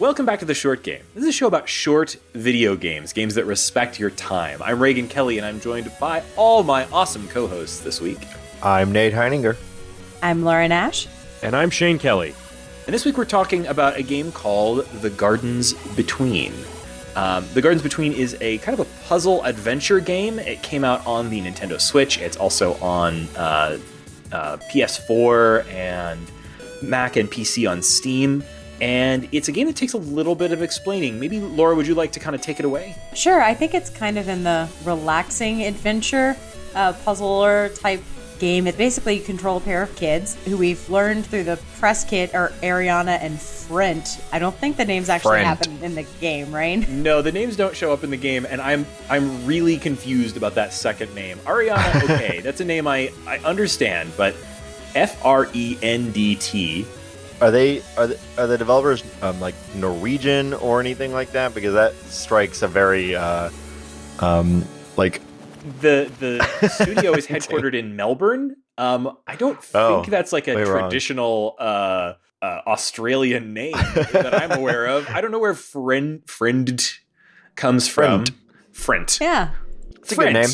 Welcome back to The Short Game. This is a show about short video games, games that respect your time. I'm Raygan Kelly, and I'm joined by all my awesome co-hosts this week. I'm Nate Heininger. I'm Laura Nash. And I'm Shane Kelly. And this week we're talking about a game called The Gardens Between. The Gardens Between is a kind of a puzzle adventure game. It came out on the Nintendo Switch. It's also on PS4 and Mac and PC on Steam. And it's a game that takes a little bit of explaining. Maybe, Laura, would you like to kind of take it away? Sure. I think it's kind of in the relaxing adventure puzzler type game. It basically you control a pair of kids who we've learned through the press kit are Ariana and Frent. I don't think the names actually happen in the game, right? No, the names don't show up in the game, and I'm really confused about that second name. Ariana, okay, that's a name I understand, but F-R-E-N-D-T. Are the developers like Norwegian or anything like that? Because that strikes a very like the studio is headquartered in Melbourne. I don't think that's like a traditional Australian name that I'm aware of. I don't know where friend comes from. Frent. Yeah, it's a good name.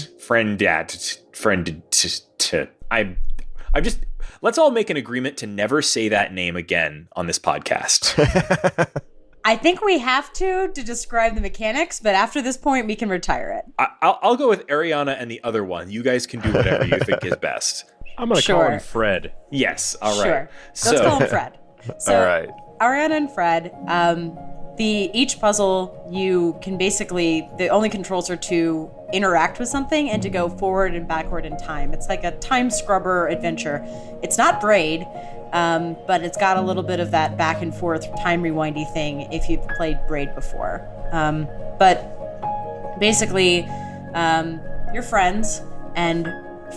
I'm just. Let's all make an agreement to never say that name again on this podcast. I think we have to describe the mechanics, but after this point, we can retire it. I'll go with Ariana and the other one. You guys can do whatever you think is best. I'm going to call him Fred. Yes, all right. Sure. Let's call him Fred. So, all right. Ariana and Fred, each puzzle, you can basically, the only controls are to interact with something and to go forward and backward in time. It's like a time scrubber adventure. It's not Braid, but it's got a little bit of that back and forth time rewindy thing if you've played Braid before. But basically, you're friends, and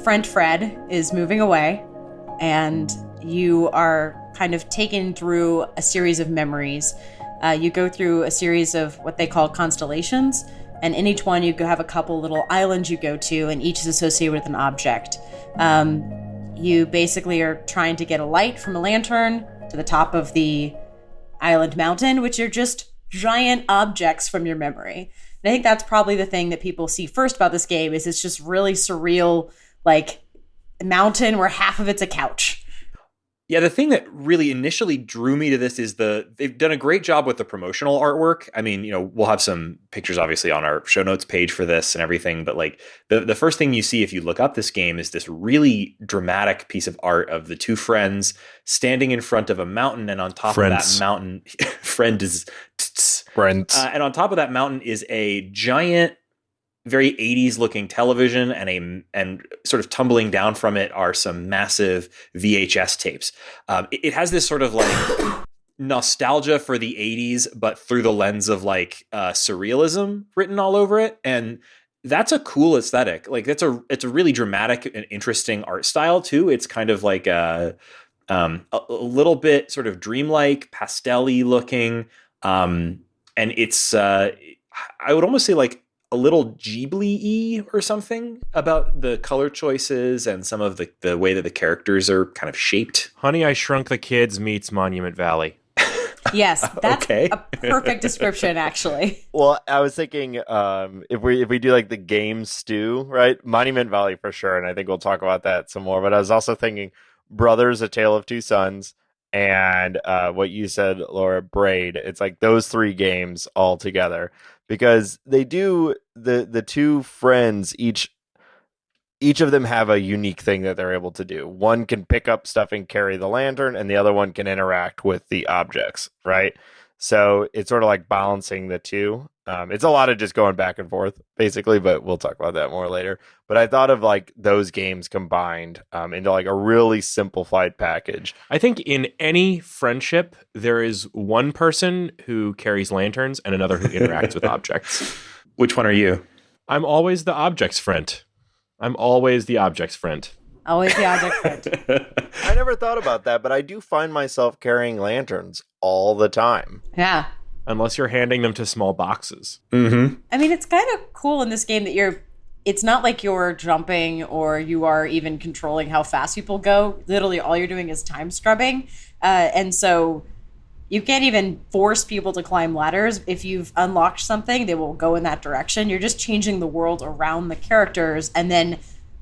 friend Fred is moving away, and you are kind of taken through a series of memories. You go through a series of what they call constellations, and in each one you have a couple little islands you go to, and each is associated with an object. You basically are trying to get a light from a lantern to the top of the island mountain, which are just giant objects from your memory. And I think that's probably the thing that people see first about this game is it's just really surreal, like a mountain where half of it's a couch. Yeah, the thing that really initially drew me to this is they've done a great job with the promotional artwork. I mean, we'll have some pictures obviously on our show notes page for this and everything, but like the first thing you see if you look up this game is this really dramatic piece of art of the two friends standing in front of a mountain, and on top of that mountain, and on top of that mountain is a giant, very 80s looking television, and sort of tumbling down from it are some massive VHS tapes. It has this sort of like nostalgia for the 80s, but through the lens of like surrealism written all over it. And that's a cool aesthetic. Like it's a really dramatic and interesting art style too. It's kind of like a little bit sort of dreamlike, pastel-y looking. And it's, I would almost say like a little Ghibli-y or something about the color choices and some of the way that the characters are kind of shaped. Honey, I Shrunk the Kids meets Monument Valley. Yes, that's a perfect description, actually. Well, I was thinking if we do like the game stew, right? Monument Valley for sure, and I think we'll talk about that some more. But I was also thinking Brothers: A Tale of Two Sons, and what you said, Laura, Braid. It's like those three games all together. Because they do the two friends, each of them have a unique thing that they're able to do. One can pick up stuff and carry the lantern, and the other one can interact with the objects, right? So it's sort of like balancing the two. It's a lot of just going back and forth, basically, but we'll talk about that more later. But I thought of like those games combined into like a really simplified package. I think in any friendship, there is one person who carries lanterns and another who interacts with objects. Which one are you? I'm always the object's friend. Always the object friend. I never thought about that, but I do find myself carrying lanterns all the time. Yeah. Unless you're handing them to small boxes. Mm-hmm. I mean, it's kind of cool in this game that it's not like you're jumping or you are even controlling how fast people go. Literally all you're doing is time scrubbing. And so You can't even force people to climb ladders. If you've unlocked something, they will go in that direction. You're just changing the world around the characters and then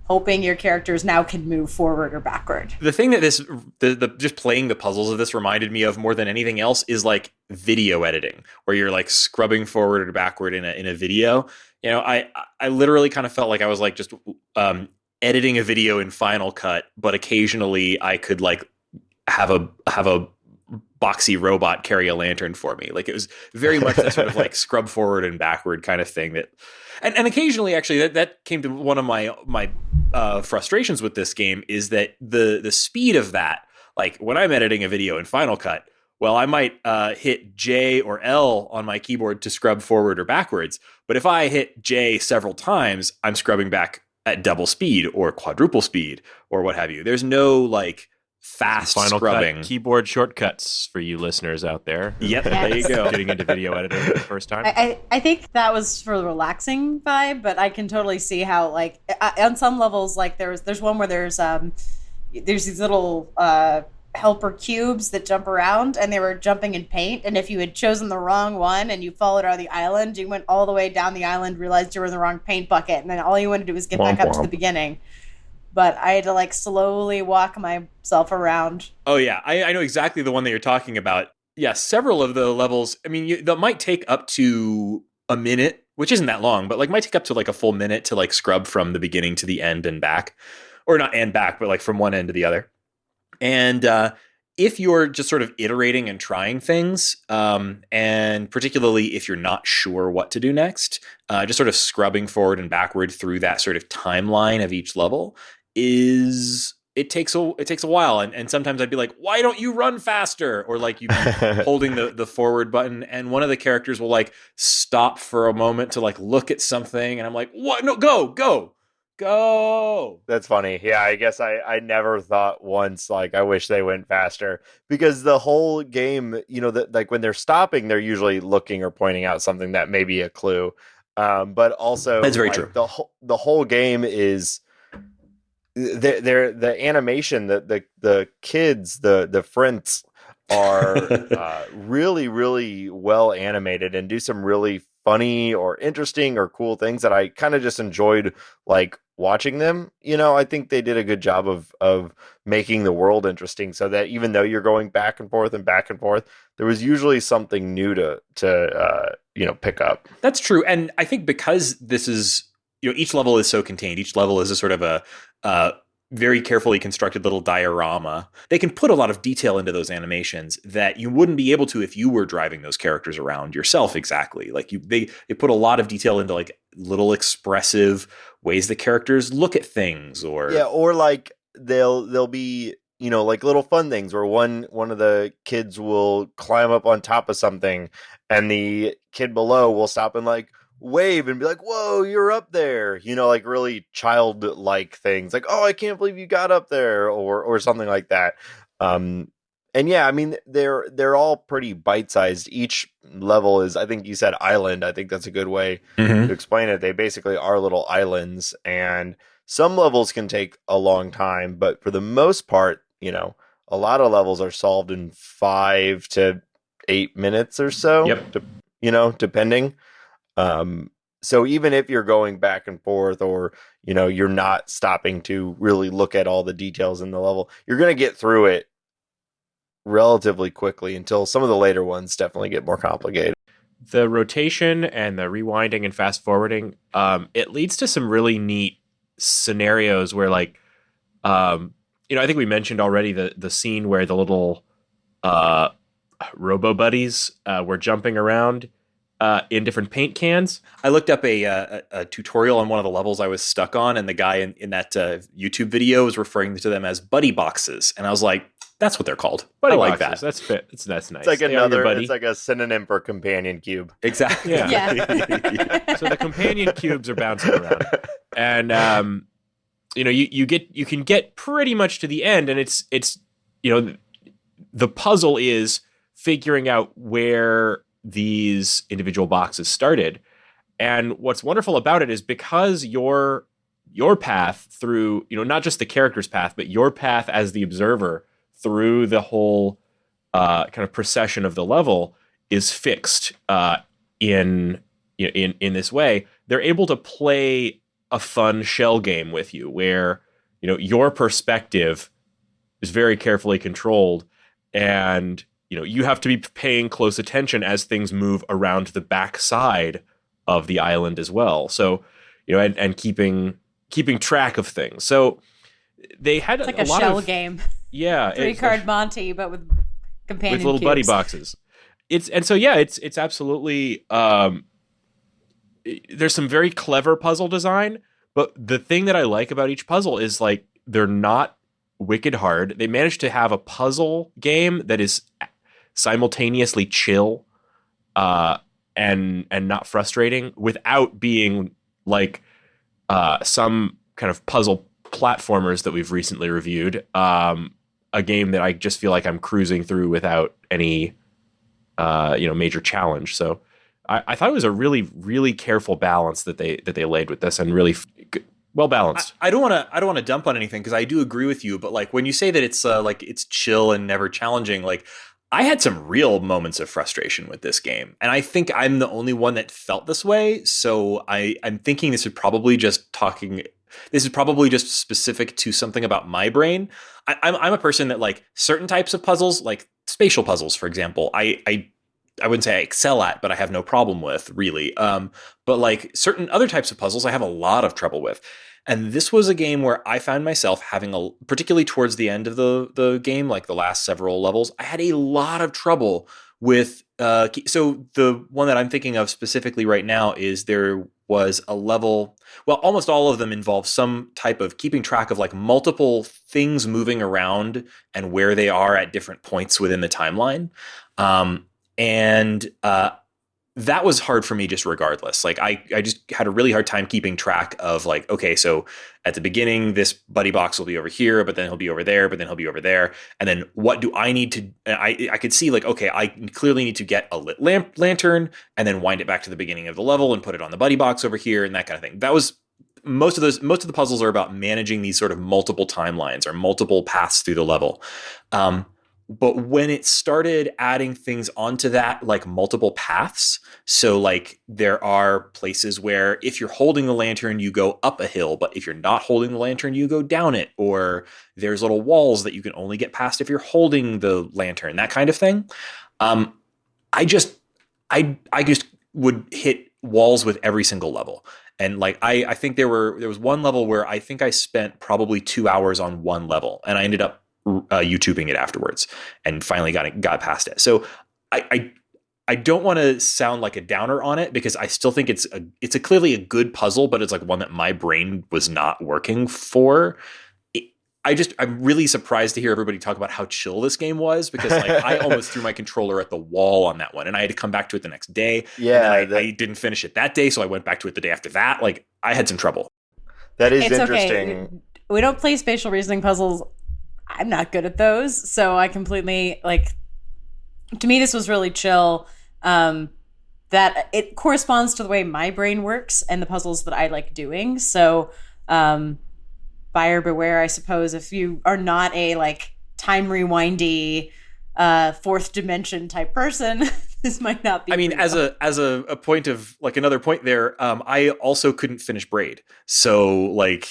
hoping your characters now can move forward or backward. The thing that the just playing the puzzles of this reminded me of more than anything else is like video editing, where you're like scrubbing forward or backward in a video. You know, I literally kind of felt like I was like just editing a video in Final Cut, but occasionally I could like have a boxy robot carry a lantern for me. Like it was very much that sort of like scrub forward and backward kind of thing that, and occasionally actually that came to one of my frustrations with this game is that the speed of that, like when I'm editing a video in Final Cut, well, I might hit J or L on my keyboard to scrub forward or backwards. But if I hit J several times, I'm scrubbing back at double speed or quadruple speed or what have you. There's no like fast Final scrubbing. Cut keyboard shortcuts for you listeners out there. Yep, there you go. Getting into video editing for the first time. I think that was for the relaxing vibe, but I can totally see how like on some levels, like there's one where there's these little helper cubes that jump around, and they were jumping in paint, and if you had chosen the wrong one and you followed around the island, you went all the way down the island, realized you were in the wrong paint bucket, and then all you wanted to do was get back up to the beginning. But I had to like slowly walk myself around. Oh yeah, I know exactly the one that you're talking about. Yeah, several of the levels, I mean, that might take up to a minute, which isn't that long, but like might take up to like a full minute to like scrub from the beginning to the end and back. Or not and back, but like from one end to the other. And if you're just sort of iterating and trying things, and particularly if you're not sure what to do next, just sort of scrubbing forward and backward through that sort of timeline of each level it takes a while. And sometimes I'd be like, why don't you run faster? Or like you holding the forward button, and one of the characters will like stop for a moment to like look at something, and I'm like, what? No, go. That's funny. Yeah, I guess I never thought once like I wish they went faster, because the whole game, you know, that like when they're stopping, they're usually looking or pointing out something that may be a clue. But also that's very like, true. The whole game is the animation, the kids, the friends are really, really well animated and do some really funny or interesting or cool things that I kind of just enjoyed like watching them. You know, I think they did a good job of making the world interesting, so that even though you're going back and forth, there was usually something new to pick up. That's true. And I think because this is, you know, each level is so contained, each level is a sort of a very carefully constructed little diorama. They can put a lot of detail into those animations that you wouldn't be able to if you were driving those characters around yourself. Exactly. Like they put a lot of detail into like little expressive ways the characters look at things, or like they'll be, you know, like little fun things where one of the kids will climb up on top of something and the kid below will stop and like wave and be like, whoa, you're up there, you know, like really childlike things like, oh, I can't believe you got up there, or something like that. And yeah, I mean, they're all pretty bite-sized. Each level is, I think you said island. I think that's a good way to explain it. They basically are little islands, and some levels can take a long time, but for the most part, you know, a lot of levels are solved in 5 to 8 minutes or so. Yep. Depending. So even if you're going back and forth, or, you know, you're not stopping to really look at all the details in the level, you're going to get through it relatively quickly, until some of the later ones definitely get more complicated. The rotation and the rewinding and fast forwarding, it leads to some really neat scenarios where like, I think we mentioned already the scene where the little robo buddies were jumping around in different paint cans. I looked up a tutorial on one of the levels I was stuck on, and the guy in that YouTube video was referring to them as buddy boxes, and I was like, "That's what they're called." Buddy I like boxes. that. That's fit. That's nice. It's like buddy. it's like a synonym for companion cube. Exactly. Yeah. So the companion cubes are bouncing around, and you can get pretty much to the end, and it's the puzzle is figuring out where these individual boxes started. And what's wonderful about it is because your path through, not just the character's path, but your path as the observer through the whole kind of procession of the level is fixed in this way. They're able to play a fun shell game with you where your perspective is very carefully controlled, and you have to be paying close attention as things move around the back side of the island as well. So and keeping track of things. So they had it's like a a lot shell of, game. Yeah, 3-card Monty, but with companion with little cubes. buddy boxes. It's absolutely there's some very clever puzzle design, but the thing that I like about each puzzle is like they're not wicked hard. They managed to have a puzzle game that is simultaneously chill and not frustrating without being like some kind of puzzle platformers that we've recently reviewed. A game that I just feel like I'm cruising through without any major challenge. So I thought it was a really, really careful balance that they laid with this, and really well balanced. I don't want to dump on anything because I do agree with you, but like when you say that it's like it's chill and never challenging, like I had some real moments of frustration with this game, and I think I'm the only one that felt this way. So I'm thinking this is probably just specific to something about my brain. I'm a person that like certain types of puzzles, like spatial puzzles, for example, I wouldn't say I excel at, but I have no problem with, really. But like certain other types of puzzles, I have a lot of trouble with. And this was a game where I found myself having particularly towards the end of the game, like the last several levels, I had a lot of trouble with. So the one that I'm thinking of specifically right now is there was a level. Well, almost all of them involve some type of keeping track of like multiple things moving around and where they are at different points within the timeline. And that was hard for me just regardless. Like I just had a really hard time keeping track of like, okay, so at the beginning, this buddy box will be over here, but then he'll be over there, but then he'll be over there. And then what do I need to, I could see like, okay, I clearly need to get a lit lantern and then wind it back to the beginning of the level and put it on the buddy box over here and that kind of thing. That was most of the puzzles are about managing these sort of multiple timelines or multiple paths through the level. But when it started adding things onto that, like multiple paths, so like there are places where if you're holding the lantern, you go up a hill, but if you're not holding the lantern, you go down it, or there's little walls that you can only get past if you're holding the lantern, that kind of thing. I just would hit walls with every single level. And like I think there was one level where I think I spent probably 2 hours on one level, and I ended up YouTubing it afterwards and finally got past it. So I don't want to sound like a downer on it because I still think it's clearly a good puzzle, but it's like one that my brain was not working for. I'm really surprised to hear everybody talk about how chill this game was because like I almost threw my controller at the wall on that one, and I had to come back to it the next day. Yeah, I didn't finish it that day, so I went back to it the day after that. Like I had some trouble. That is it's interesting. Okay. We don't play spatial reasoning puzzles. I'm not good at those, so I completely like. To me, this was really chill. That it corresponds to the way my brain works and the puzzles that I like doing. So, buyer beware, I suppose. If you are not a like time rewindy, fourth dimension type person, this might not be. I mean, as a point of like another point there, I also couldn't finish Braid, so like.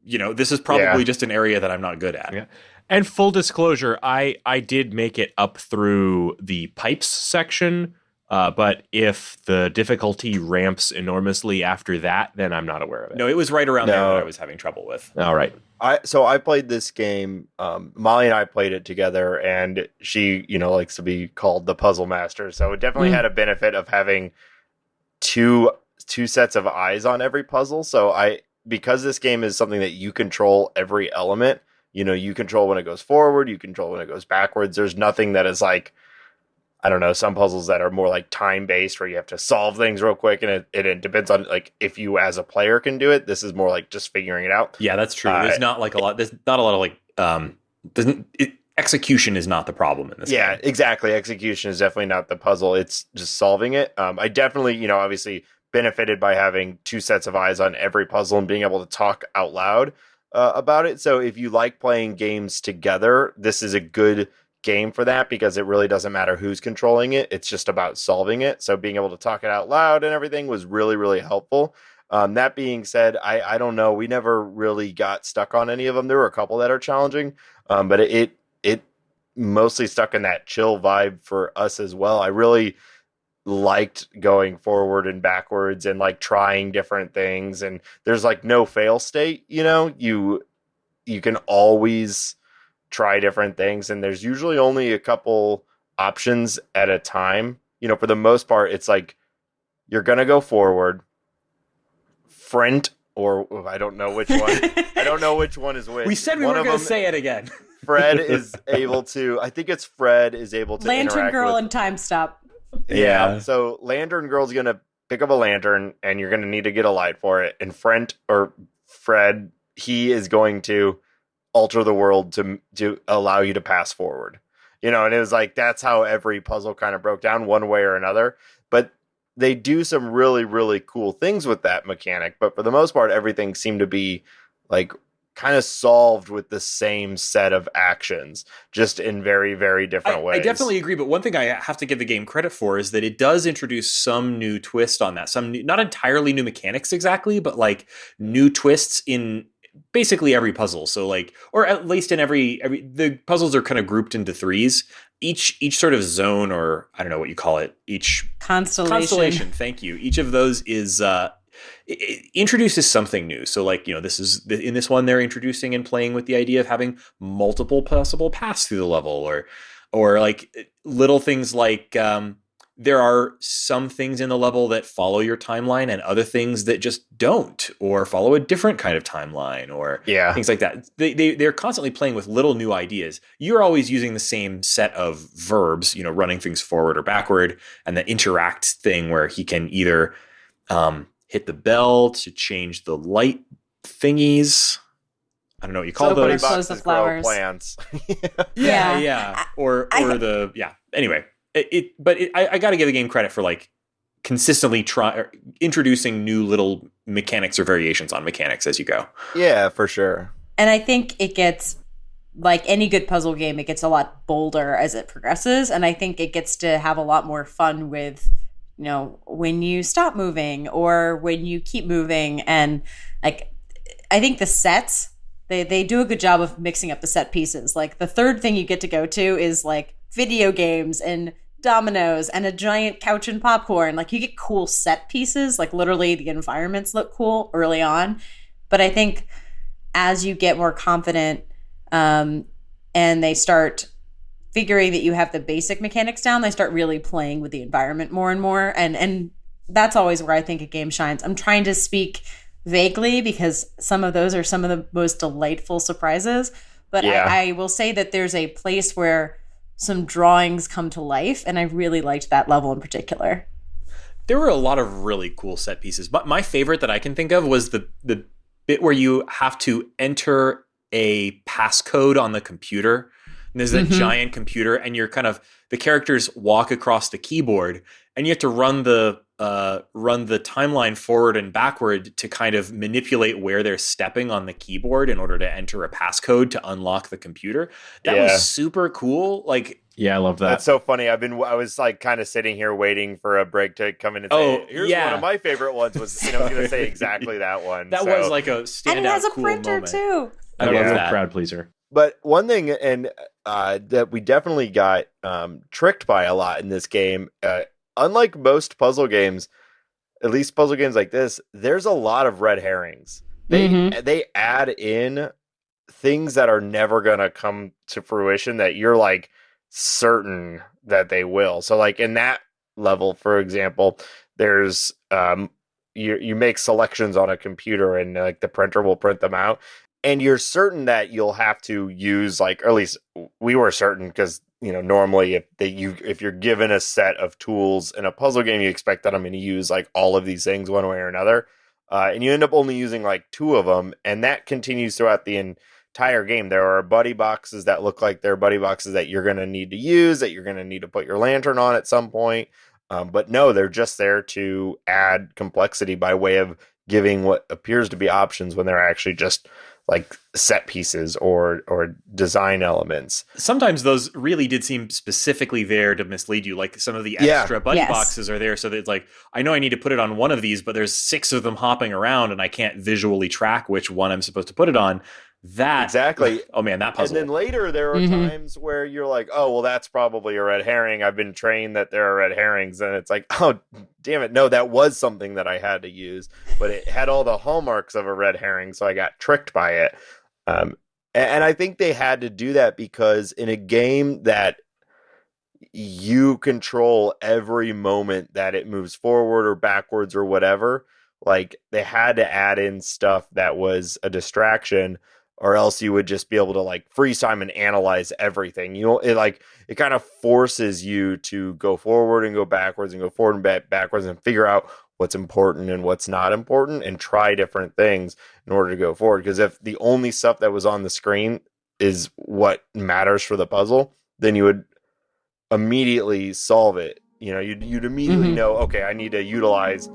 This is probably just an area that I'm not good at. Yeah. And full disclosure, I did make it up through the pipes section, but if the difficulty ramps enormously after that, then I'm not aware of it. No, it was right around there that I was having trouble with. All right. So I played this game. Molly and I played it together, and she, likes to be called the puzzle master. So it definitely had a benefit of having two sets of eyes on every puzzle. So because this game is something that you control every element, you control when it goes forward, you control when it goes backwards. There's nothing that is like, I don't know, some puzzles that are more like time-based where you have to solve things real quick, and it depends on like if you as a player can do it. This is more like just figuring it out. Yeah, that's true. There's not like a lot. There's not a lot of like execution is not the problem in this game. Yeah, exactly. Execution is definitely not the puzzle. It's just solving it. I definitely, obviously benefited by having two sets of eyes on every puzzle and being able to talk out loud about it. So if you like playing games together, this is a good game for that because it really doesn't matter who's controlling it. It's just about solving it. So being able to talk it out loud and everything was really, really helpful. That being said, I don't know. We never really got stuck on any of them. There were a couple that are challenging, but it mostly stuck in that chill vibe for us as well. I really liked going forward and backwards and like trying different things. And there's like no fail state, you can always try different things. And there's usually only a couple options at a time. For the most part, it's like you're going to go forward, friend, or I don't know which one. I don't know which one is which. We said we weren't going to say it again. Fred is able to, I think it's Fred is able to Lantern Girl with, and Time Stop. Yeah. So Lantern Girl's going to pick up a lantern and you're going to need to get a light for it. And Fred, he is going to alter the world to allow you to pass forward. And it was like, that's how every puzzle kind of broke down one way or another. But they do some really, really cool things with that mechanic. But for the most part, everything seemed to be like kind of solved with the same set of actions, just in very, very different ways. I definitely agree, but one thing I have to give the game credit for is that it does introduce some new twist on that. Some new, not entirely new mechanics exactly, but like new twists in basically every puzzle. So like, or at least in every the puzzles are kind of grouped into threes. Each sort of zone, or I don't know what you call it, each constellation. Thank you. Each of those is it introduces something new. So like, this is in this one, they're introducing and playing with the idea of having multiple possible paths through the level, or like little things like there are some things in the level that follow your timeline and other things that just don't, or follow a different kind of timeline, or things like that. They're constantly playing with little new ideas. You're always using the same set of verbs, running things forward or backward, and the interact thing where he can either hit the bell to change the light thingies. I don't know what you call those. Close the flowers. Plants. Yeah. Anyway, I got to give the game credit for like consistently introducing new little mechanics or variations on mechanics as you go. Yeah, for sure. And I think it gets, like any good puzzle game, it gets a lot bolder as it progresses. And I think it gets to have a lot more fun with, when you stop moving or when you keep moving. And like, I think the sets, they do a good job of mixing up the set pieces. Like the third thing you get to go to is like video games and dominoes and a giant couch and popcorn. Like you get cool set pieces, like literally the environments look cool early on. But I think as you get more confident and they start figuring that you have the basic mechanics down, they start really playing with the environment more and more. And that's always where I think a game shines. I'm trying to speak vaguely because some of those are some of the most delightful surprises. But I will say that there's a place where some drawings come to life, and I really liked that level in particular. There were a lot of really cool set pieces, but my favorite that I can think of was the bit where you have to enter a passcode on the computer. And there's a giant computer, and you're the characters walk across the keyboard, and you have to run the timeline forward and backward to kind of manipulate where they're stepping on the keyboard in order to enter a passcode to unlock the computer. That was super cool. Like, yeah, I love that. That's so funny. I was like kind of sitting here waiting for a break to come in and say, here's one of my favorite ones was, I was going to say exactly that one. That was like a standout and it has a cool printer moment. too. I love that. Crowd pleaser. But one thing, and that we definitely got tricked by a lot in this game, unlike most puzzle games, at least puzzle games like this, there's a lot of red herrings. They add in things that are never going to come to fruition that you're like certain that they will. So like in that level, for example, there's you make selections on a computer and like the printer will print them out. And you're certain that you'll have to use or at least we were certain because, normally if you're given a set of tools in a puzzle game, you expect that I'm going to use like all of these things one way or another. And you end up only using like two of them. And that continues throughout the entire game. There are buddy boxes that look like they're buddy boxes that you're going to need to use, that you're going to need to put your lantern on at some point. But no, they're just there to add complexity by way of giving what appears to be options when they're actually just like set pieces or design elements. Sometimes those really did seem specifically there to mislead you. Like some of the Yeah. extra button Yes. boxes are there so that it's like, I know I need to put it on one of these, but there's 6 of them hopping around and I can't visually track which one I'm supposed to put it on. That Exactly. Oh man, that puzzle. And then later there are Mhm. times where you're like, oh, well, that's probably a red herring. I've been trained that there are red herrings. And it's like, oh, damn it. No, that was something that I had to use. But it had all the hallmarks of a red herring, so I got tricked by it. And I think they had to do that because in a game that you control every moment that it moves forward or backwards or whatever, like they had to add in stuff that was a distraction, or else you would just be able to like freeze time and analyze everything. You know, it kind of forces you to go forward and go backwards and go forward and backwards and figure out what's important and what's not important and try different things in order to go forward. Because if the only stuff that was on the screen is what matters for the puzzle, then you would immediately solve it. You know, you'd immediately Mhm. know, okay, I need to utilize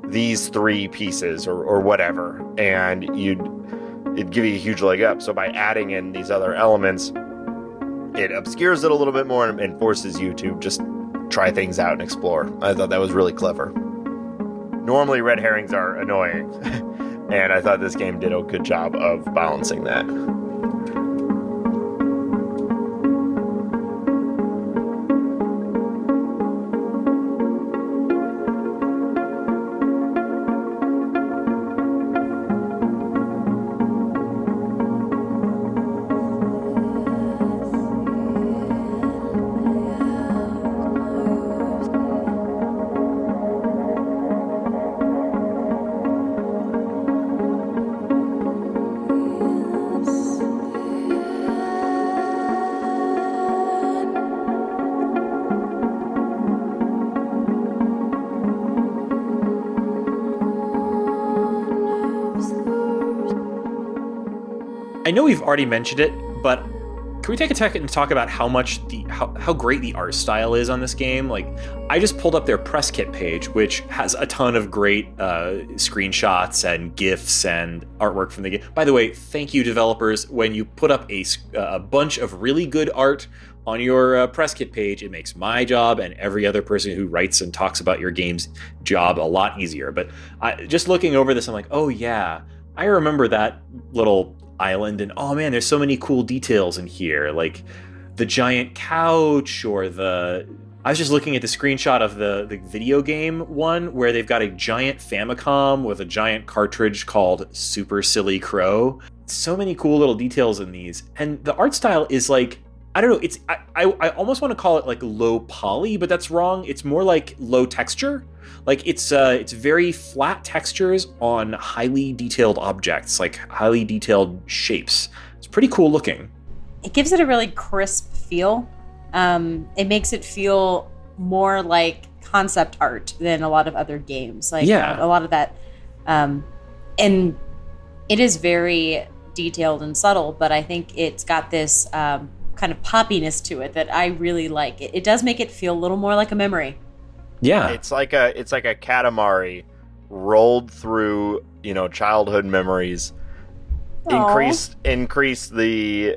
these 3 pieces or whatever, and it'd give you a huge leg up. So by adding in these other elements, it obscures it a little bit more and forces you to just try things out and explore. I thought that was really clever. Normally red herrings are annoying, and I thought this game did a good job of balancing that. I know we've already mentioned it, but can we take a second and talk about how great the art style is on this game? Like, I just pulled up their press kit page, which has a ton of great screenshots and GIFs and artwork from the game. By the way, thank you, developers. When you put up a bunch of really good art on your press kit page, it makes my job and every other person who writes and talks about your game's job a lot easier. But just looking over this, I'm like, oh yeah, I remember that little island, and oh man, there's so many cool details in here, like the giant couch, or I was just looking at the screenshot of the video game one where they've got a giant Famicom with a giant cartridge called Super Silly Crow. So many cool little details in these, and the art style is like, I don't know, it's I almost want to call it like low poly, but that's wrong. It's more like low texture. Like it's very flat textures on highly detailed objects, like highly detailed shapes. It's pretty cool looking. It gives it a really crisp feel. It makes it feel more like concept art than a lot of other games. Like Yeah. a lot of that, and it is very detailed and subtle. But I think it's got this kind of poppiness to it that I really like. It does make it feel a little more like a memory. Yeah. It's like a Katamari rolled through, childhood memories. Aw. Increase the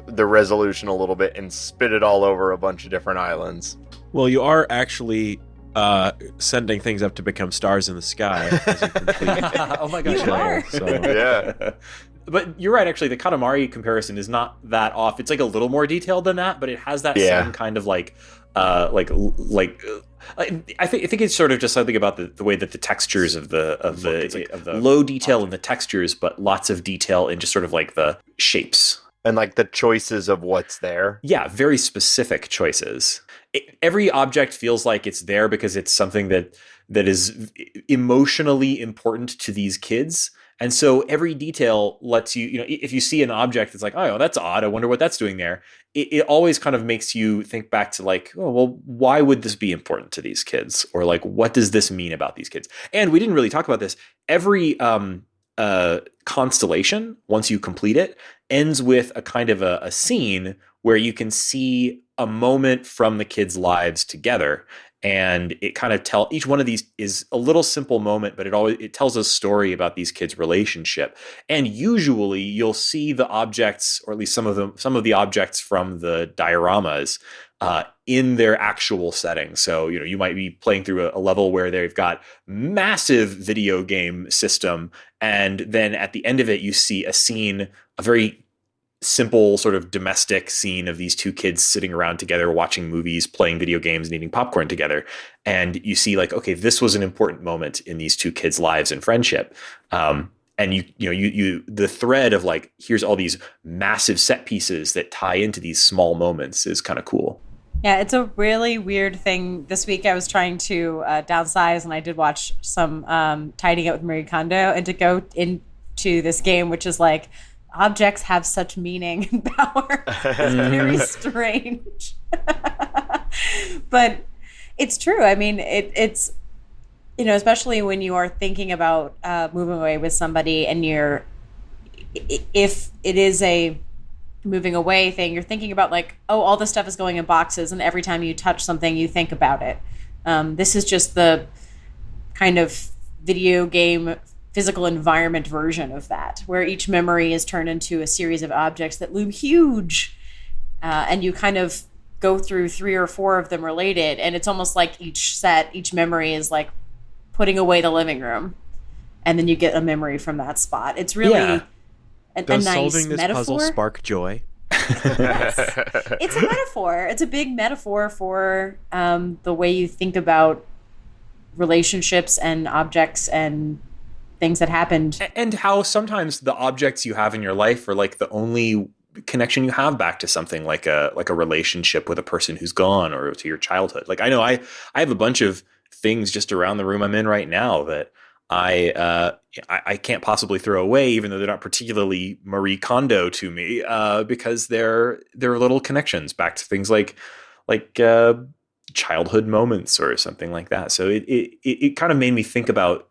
resolution a little bit and spit it all over a bunch of different islands. Well, you are actually sending things up to become stars in the sky. As you complete Oh my You gosh. are. So Yeah. But you're right, actually, the Katamari comparison is not that off. It's like a little more detailed than that, but it has that Yeah. same kind of I think it's sort of just something about the way that the textures of the low detail in the textures, but lots of detail in just sort of like the shapes. And like the choices of what's there. Yeah, very specific choices. Every object feels like it's there because it's something that is emotionally important to these kids. And so every detail lets you, if you see an object, it's like, oh, that's odd. I wonder what that's doing there. It always kind of makes you think back to like, oh, well, why would this be important to these kids? Or like, what does this mean about these kids? And we didn't really talk about this. Every constellation, once you complete it, ends with a kind of a scene where you can see a moment from the kids' lives together. and it kind of each one of these is a little simple moment, but it tells a story about these kids' relationship. And usually you'll see the objects, or at least some of the objects from the dioramas in their actual setting. So, you might be playing through a level where they've got massive video game system, and then at the end of it, you see a very simple sort of domestic scene of these two kids sitting around together, watching movies, playing video games, and eating popcorn together. And you see like, okay, this was an important moment in these two kids' lives and friendship. And you the thread of like, here's all these massive set pieces that tie into these small moments is kind of cool. Yeah, it's a really weird thing. This week I was trying to downsize, and I did watch some Tidying Up with Marie Kondo, and to go into this game, which is like, objects have such meaning and power. It's very strange. But it's true. I mean, it's, especially when you are thinking about moving away with somebody, and if it is a moving away thing, you're thinking about like, oh, all this stuff is going in boxes, and every time you touch something, you think about it. This is just the kind of video game physical environment version of that, where each memory is turned into a series of objects that loom huge, and you kind of go through 3 or 4 of them related, and it's almost like each memory is like putting away the living room, and then you get a memory from that spot. It's really a Does nice solving this metaphor. puzzle spark joy? Yes. It's a metaphor. It's a big metaphor for the way you think about relationships and objects and things that happened. And how sometimes the objects you have in your life are like the only connection you have back to something, like a relationship with a person who's gone, or to your childhood. Like, I know I have a bunch of things just around the room I'm in right now that I can't possibly throw away, even though they're not particularly Marie Kondo to me, because they're little connections back to things like childhood moments or something like that. So it kind of made me think about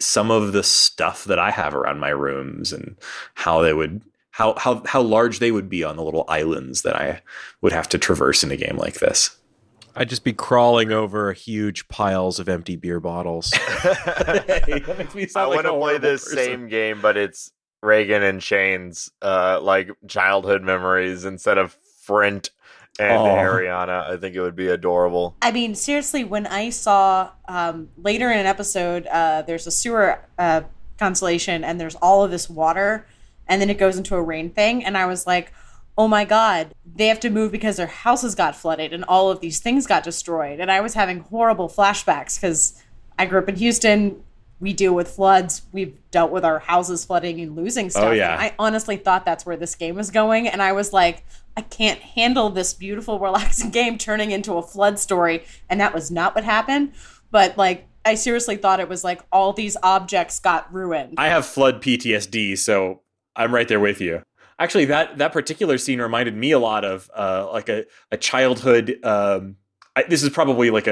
some of the stuff that I have around my rooms, and how they would how large they would be on the little islands that I would have to traverse in a game like this. I'd just be crawling over huge piles of empty beer bottles. That makes me sound I like want to play this same game, but it's Raygan and Shane's like childhood memories instead of Frint and Ariana. I think it would be adorable. I mean, seriously, when I saw later in an episode, there's a sewer constellation, and there's all of this water, and then it goes into a rain thing, and I was like, oh my God, they have to move because their houses got flooded and all of these things got destroyed. And I was having horrible flashbacks because I grew up in Houston. We deal with floods. We've dealt with our houses flooding and losing stuff. Oh, yeah. And I honestly thought that's where this game was going. And I was like, I can't handle this beautiful, relaxing game turning into a flood story. And that was not what happened. But like, I seriously thought it was like all these objects got ruined. I have flood PTSD, so I'm right there with you. Actually, that particular scene reminded me a lot of like a childhood. This is probably like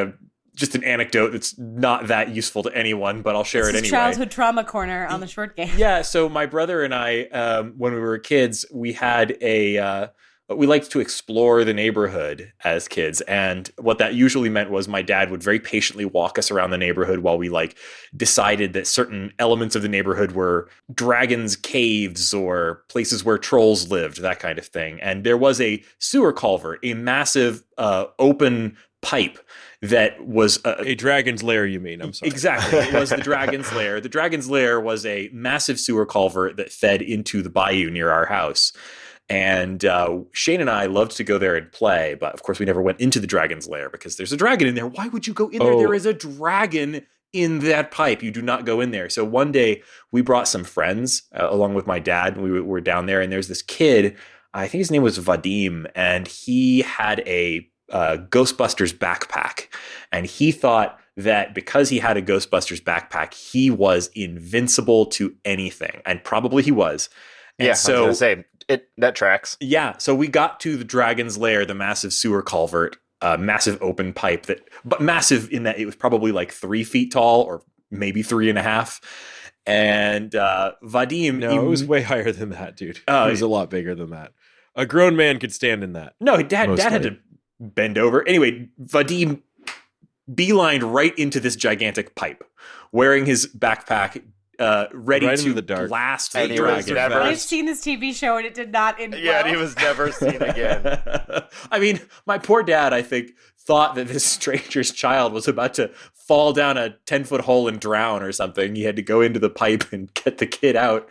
just an anecdote that's not that useful to anyone, but I'll share it anyway. Childhood trauma corner on the short game. Yeah, so my brother and I, when we were kids, we had we liked to explore the neighborhood as kids. And what that usually meant was my dad would very patiently walk us around the neighborhood while we like decided that certain elements of the neighborhood were dragons' caves or places where trolls lived, that kind of thing. And there was a sewer culvert, a massive open pipe that was a dragon's lair, you mean? I'm sorry. Exactly. It was the dragon's lair. The dragon's lair was a massive sewer culvert that fed into the bayou near our house. And Shane and I loved to go there and play, but of course we never went into the dragon's lair because there's a dragon in there. Why would you go in there? There is a dragon in that pipe. You do not go in there. So one day we brought some friends along with my dad, and we were down there, and there's this kid, I think his name was Vadim, and he had a Ghostbusters backpack. And he thought that because he had a Ghostbusters backpack, he was invincible to anything. And probably he was. And yeah, so, I was going to say, that tracks. Yeah, so we got to the dragon's lair, the massive sewer culvert, massive open pipe, but massive in that it was probably like 3 feet tall or maybe 3.5. And Vadim... No, it was way higher than that, dude. It was a lot bigger than that. A grown man could stand in that. No, Dad had to bend over. Anyway, Vadim beelined right into this gigantic pipe, wearing his backpack, ready Right to into the dark. blast the And he was dragon. never- I've seen this TV show and it did not end Yeah, well. and he was never seen again. I mean, my poor dad, I think, thought that this stranger's child was about to fall down a 10-foot hole and drown or something. He had to go into the pipe and get the kid out.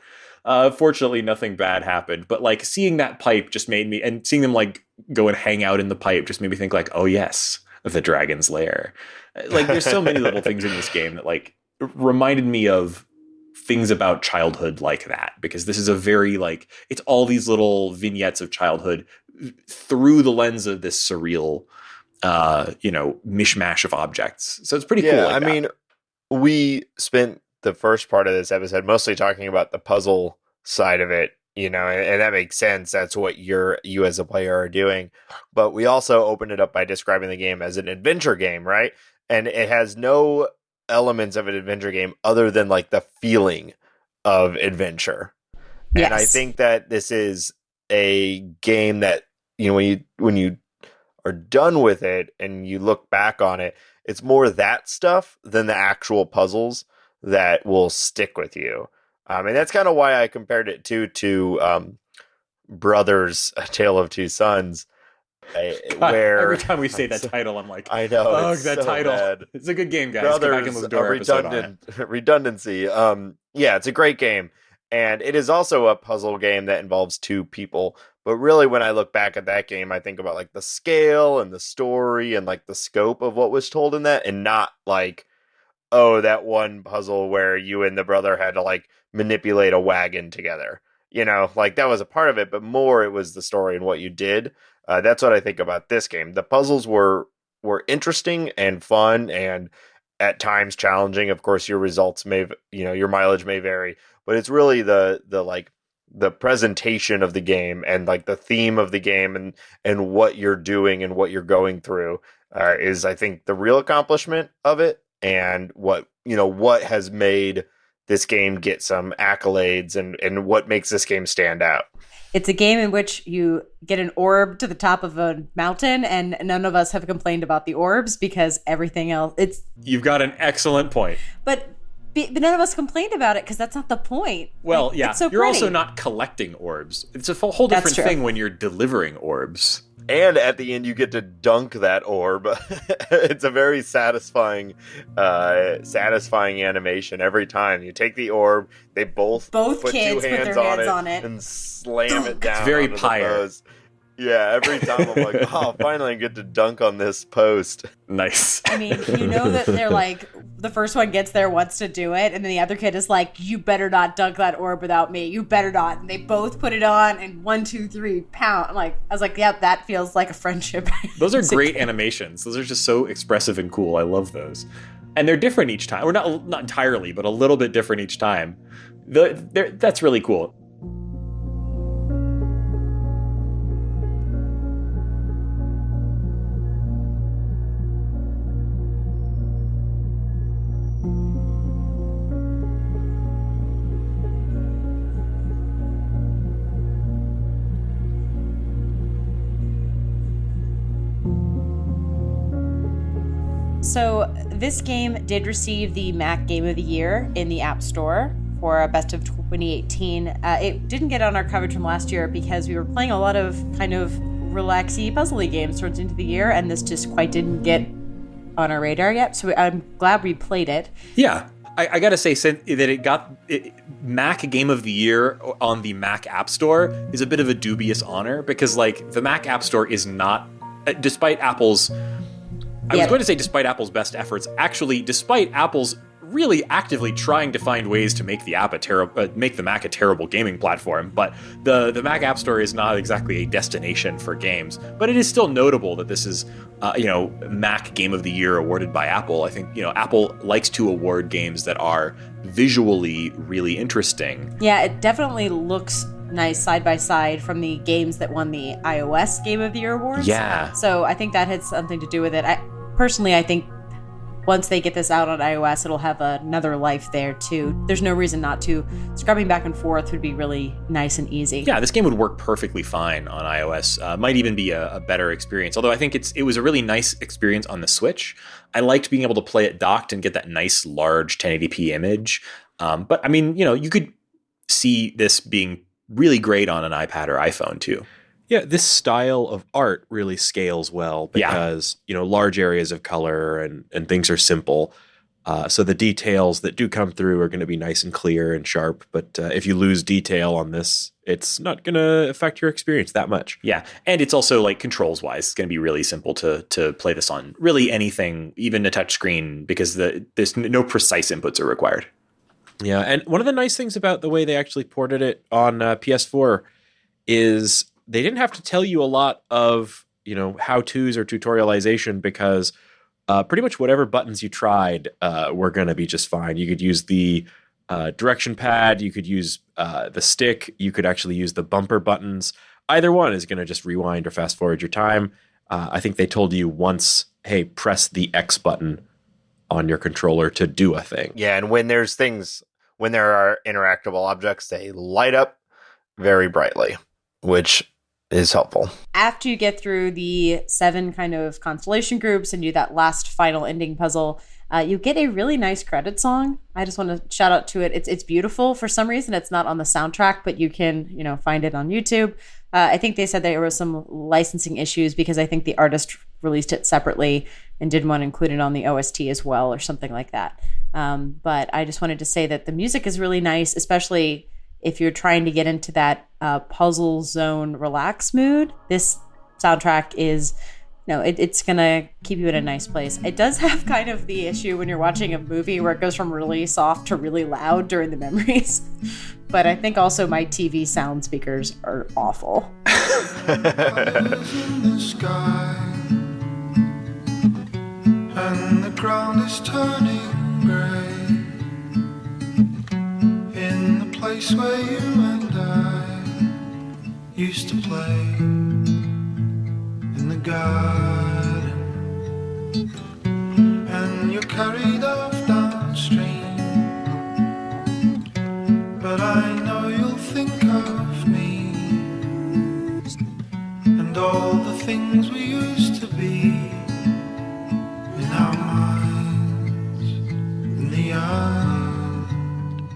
Fortunately, nothing bad happened. But like seeing that pipe just made me, and seeing them like go and hang out in the pipe just made me think like, oh yes, the dragon's lair. Like there's so many little things in this game that like reminded me of things about childhood like that, because this is a very like, it's all these little vignettes of childhood through the lens of this surreal mishmash of objects. So it's pretty cool. I mean, we spent the first part of this episode mostly talking about the puzzle side of it, and that makes sense. That's what you as a player are doing. But we also opened it up by describing the game as an adventure game, right? And it has no elements of an adventure game other than like the feeling of adventure. Yes. And I think that this is a game that, when you are done with it and you look back on it, it's more that stuff than the actual puzzles that will stick with you. And that's kind of why I compared it to Brothers, A Tale of Two Sons. God, where every time we say that title, I'm like, I know, oh, it's that so title. bad. It's a good game, guys. Go back and Brothers, listen to our episode on it. redundancy. Yeah, it's a great game. And it is also a puzzle game that involves two people. But really, when I look back at that game, I think about like the scale and the story and like the scope of what was told in that, and not like, oh, that one puzzle where you and the brother had to like manipulate a wagon together. Like that was a part of it, but more it was the story and what you did. That's what I think about this game. The puzzles were interesting and fun, and at times challenging. Of course, your results your mileage may vary, but it's really the presentation of the game and like the theme of the game and what you're doing and what you're going through is, I think, the real accomplishment of it, and what has made this game get some accolades and what makes this game stand out. It's a game in which you get an orb to the top of a mountain, and none of us have complained about the orbs because everything else. You've got an excellent point. But none of us complained about it because that's not the point. Well, like, yeah, it's so you're pretty. also not collecting orbs. It's a whole different thing when you're delivering orbs. And at the end, you get to dunk that orb. It's a very satisfying animation every time. You take the orb, they both put kids two put hands, their hands on it and slam it down. It's very onto the pyre. post. Yeah, every time I'm like, oh, finally I get to dunk on this post. Nice. I mean, that they're like, the first one gets there, wants to do it, and then the other kid is like, you better not dunk that orb without me. You better not. And they both put it on, and 1, 2, 3, pound. I was like, yep, that feels like a friendship. Those are great animations. Those are just so expressive and cool. I love those. And they're different each time. Or not entirely, but a little bit different each time. That's really cool. So this game did receive the Mac Game of the Year in the App Store for Best of 2018. It didn't get on our coverage from last year because we were playing a lot of kind of relaxy, puzzly games towards the end of the year, and this just quite didn't get on our radar yet. So I'm glad we played it. Yeah. I gotta say that it got Mac Game of the Year on the Mac App Store is a bit of a dubious honor, because like the Mac App Store is not, despite Apple's, I was going to say despite Apple's best efforts, actually despite Apple's really actively trying to find ways to make the app make the Mac a terrible gaming platform. But the Mac App Store is not exactly a destination for games. But it is still notable that this is Mac Game of the Year awarded by Apple. I think Apple likes to award games that are visually really interesting. Yeah, it definitely looks nice side by side from the games that won the iOS Game of the Year awards. Yeah. So I think that had something to do with it. I think once they get this out on iOS, it'll have another life there too. There's no reason not to. Scrubbing back and forth would be really nice and easy. Yeah, this game would work perfectly fine on iOS. Might even be a better experience. Although I think it was a really nice experience on the Switch. I liked being able to play it docked and get that nice large 1080p image. But I mean, you could see this being really great on an iPad or iPhone too. Yeah, this style of art really scales well because, large areas of color and things are simple. So the details that do come through are going to be nice and clear and sharp. But if you lose detail on this, it's not going to affect your experience that much. Yeah, and it's also like controls wise, it's going to be really simple to play this on really anything, even a touch screen, because there's no precise inputs are required. Yeah, and one of the nice things about the way they actually ported it on PS4 is they didn't have to tell you a lot of, how-tos or tutorialization because pretty much whatever buttons you tried were going to be just fine. You could use the direction pad, you could use the stick, you could actually use the bumper buttons. Either one is going to just rewind or fast forward your time. I think they told you once, hey, press the X button on your controller to do a thing. Yeah, and when there are interactable objects, they light up very brightly, which is helpful. After you get through the 7 kind of constellation groups and do that last final ending puzzle, you get a really nice credit song. I just want to shout out to it. It's beautiful. For some reason, it's not on the soundtrack, but you can, find it on YouTube. I think they said there were some licensing issues because I think the artist released it separately and didn't want to include it on the OST as well or something like that. But I just wanted to say that the music is really nice, especially if you're trying to get into that puzzle zone relax mood. This soundtrack is, it's going to keep you in a nice place. It does have kind of the issue when you're watching a movie where it goes from really soft to really loud during the memories. But I think also my TV sound speakers are awful. In the sky, and the ground is turning gray. In the place where you and I used to play, in the garden, and you're carried off downstream. But I know you'll think of me and all the things we used to be in our minds in the end.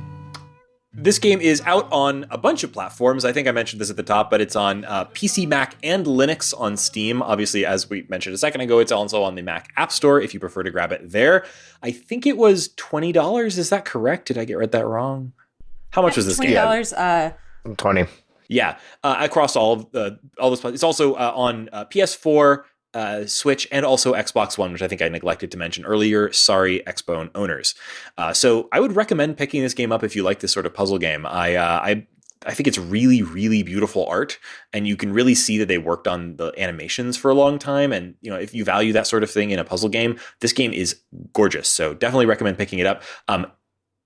This game is out on a bunch of platforms. I think I mentioned this at the top, but it's on PC, Mac, and Linux on Steam. Obviously, as we mentioned a second ago, it's also on the Mac App Store if you prefer to grab it there. I think it was $20. Is that correct? Did I read that wrong? How much was this game? $20. 20. Yeah, across all this. It's also on PS4, Switch, and also Xbox One, which I think I neglected to mention earlier. Sorry, Xbone owners. So I would recommend picking this game up if you like this sort of puzzle game. I think it's really, really beautiful art, and you can really see that they worked on the animations for a long time. And if you value that sort of thing in a puzzle game, this game is gorgeous. So definitely recommend picking it up.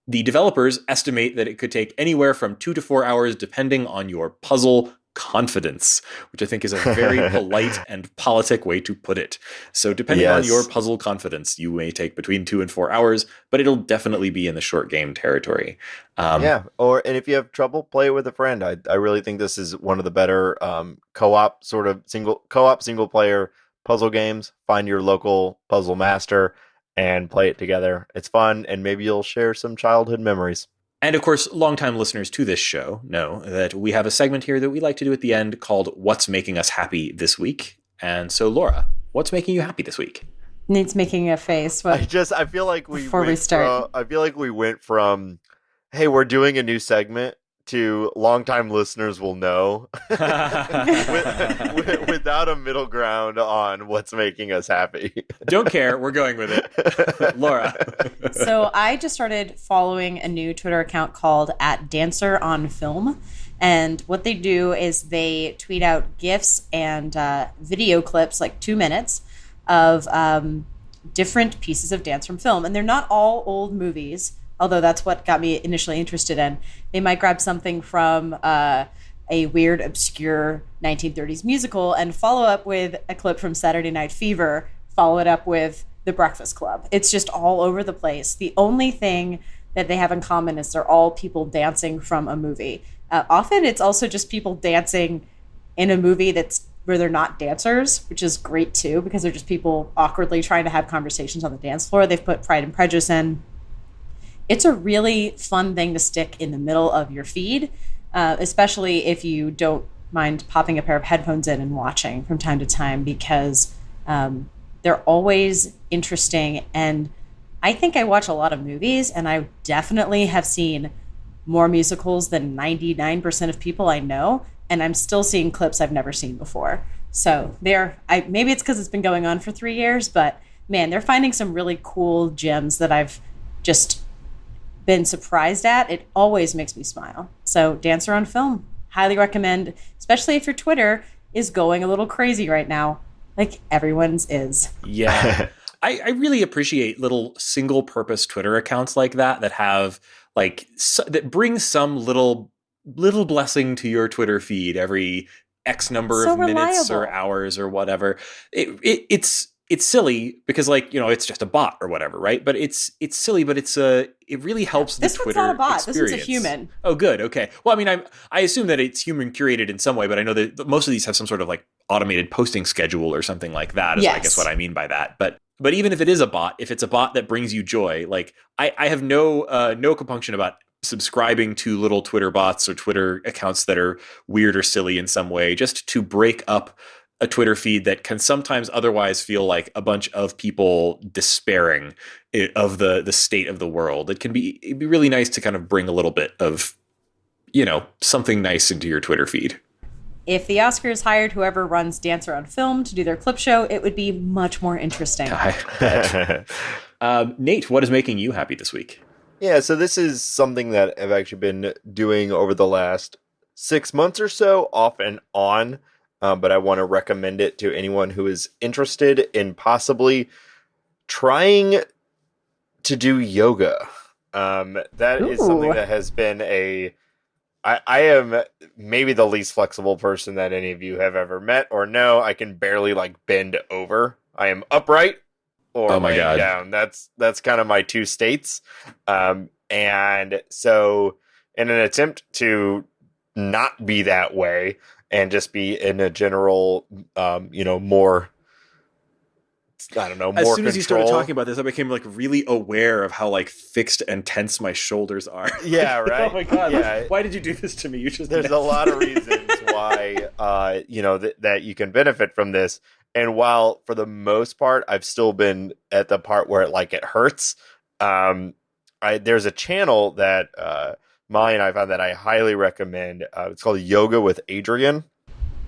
The developers estimate that it could take anywhere from 2 to 4 hours, depending on your puzzle confidence, which I think is a very polite and politic way to put it. So depending on your puzzle confidence, you may take between 2 and 4 hours, but it'll definitely be in the short game territory. And if you have trouble, play it with a friend. I really think this is one of the better co-op single player puzzle games. Find your local puzzle master and play it together. It's fun, and maybe you'll share some childhood memories. And of course, longtime listeners to this show know that we have a segment here that we like to do at the end called What's Making Us Happy This Week. And so, Laura, what's making you happy this week? Needs making a face. What? I feel like we Before we start. I feel like we went from, hey, we're doing a new segment, to longtime listeners will know without a middle ground on what's making us happy. Don't care. We're going with it. Laura. So I just started following a new Twitter account called @DancerOnFilm. And what they do is they tweet out GIFs and video clips, like 2 minutes, of different pieces of dance from film. And they're not all old movies, although that's what got me initially interested in. They might grab something from a weird, obscure 1930s musical and follow up with a clip from Saturday Night Fever, follow it up with The Breakfast Club. It's just all over the place. The only thing that they have in common is they're all people dancing from a movie. Often it's also just people dancing in a movie where they're not dancers, which is great too, because they're just people awkwardly trying to have conversations on the dance floor. They've put Pride and Prejudice in. It's a really fun thing to stick in the middle of your feed, especially if you don't mind popping a pair of headphones in and watching from time to time, because they're always interesting. And I think I watch a lot of movies, and I definitely have seen more musicals than 99% of people I know, and I'm still seeing clips I've never seen before. So maybe it's because it's been going on for 3 years, but man, they're finding some really cool gems that I've just been surprised at. It always makes me smile. So Dancer on Film, highly recommend, especially if your Twitter is going a little crazy right now, like everyone's is. Yeah. I really appreciate little single purpose Twitter accounts like that have that bring some little blessing to your Twitter feed every X number of minutes or hours or whatever. It's silly because it's just a bot or whatever, right? But it's silly, but it really helps the Twitter experience. This one's not a bot. Experience. This one's a human. Oh, good. Okay. Well, I mean, I assume that it's human curated in some way, but I know that most of these have some sort of automated posting schedule or something like that. Is I guess what I mean by that. But even if it is a bot, if it's a bot that brings you joy, I have no compunction about subscribing to little Twitter bots or Twitter accounts that are weird or silly in some way, just to break up a Twitter feed that can sometimes otherwise feel like a bunch of people despairing of the state of the world. It'd be really nice to kind of bring a little bit of, something nice into your Twitter feed. If the Oscars hired whoever runs Dancer on Film to do their clip show, it would be much more interesting. I bet. Nate, what is making you happy this week? Yeah, so this is something that I've actually been doing over the last 6 months or so, off and on. But I want to recommend it to anyone who is interested in possibly trying to do yoga. That is something that has been I am maybe the least flexible person that any of you have ever met or know. I can barely bend over. I am upright or laying down. That's kind of my two states. And so in an attempt to not be that way and just be in a general, more, I don't know, more As soon control. As you started talking about this, I became really aware of how fixed and tense my shoulders are. Yeah, right. Oh my God. Yeah. Why did you do this to me? There's a lot of reasons why, that you can benefit from this. And while for the most part, I've still been at the part where it hurts. There's a channel that, Molly and I found that I highly recommend. It's called Yoga with Adriene.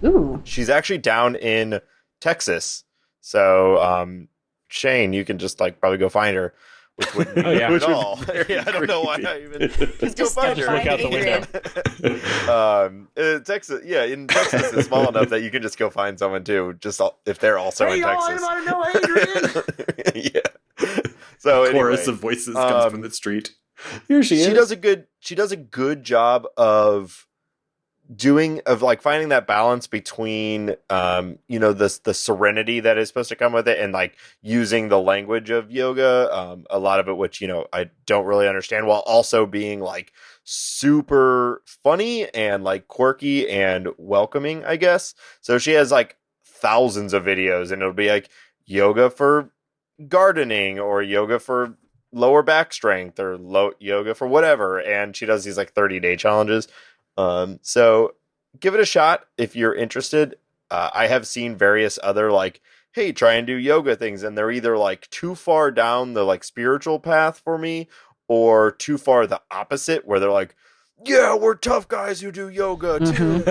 Ooh. She's actually down in Texas. So, Shane, you can just probably go find her, which wouldn't be at all. Yeah, I don't know why I even just go find her. Look out the window. Texas, in Texas, it's small enough that you can just go find someone too, just if they're also in Texas. I want to know Adriene. Yeah. So a chorus anyway, of voices comes from the street. Here she is. She does a good job of finding that balance between the serenity that is supposed to come with it and using the language of yoga, a lot of it which I don't really understand, while also being super funny and quirky and welcoming, I guess. So she has thousands of videos, and it'll be yoga for gardening or yoga for lower back strength or yoga for whatever, and she does these 30-day challenges. So give it a shot if you're interested. I have seen various other hey, try and do yoga things, and they're either too far down the spiritual path for me, or too far the opposite, where they're yeah, we're tough guys who do yoga too.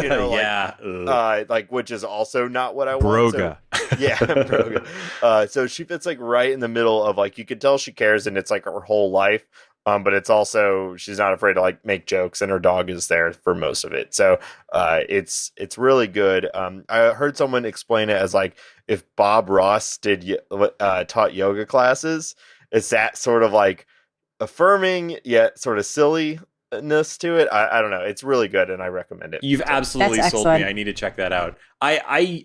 Which is also not what I want. Broga. So, yeah, broga. So she fits right in the middle of you could tell she cares, and it's her whole life. But it's also, she's not afraid to make jokes, and her dog is there for most of it. So it's really good. I heard someone explain it as if Bob Ross taught yoga classes. It's that sort of affirming yet sort of silliness to it. I don't know. It's really good, and I recommend it. You've absolutely sold me. I need to check that out. I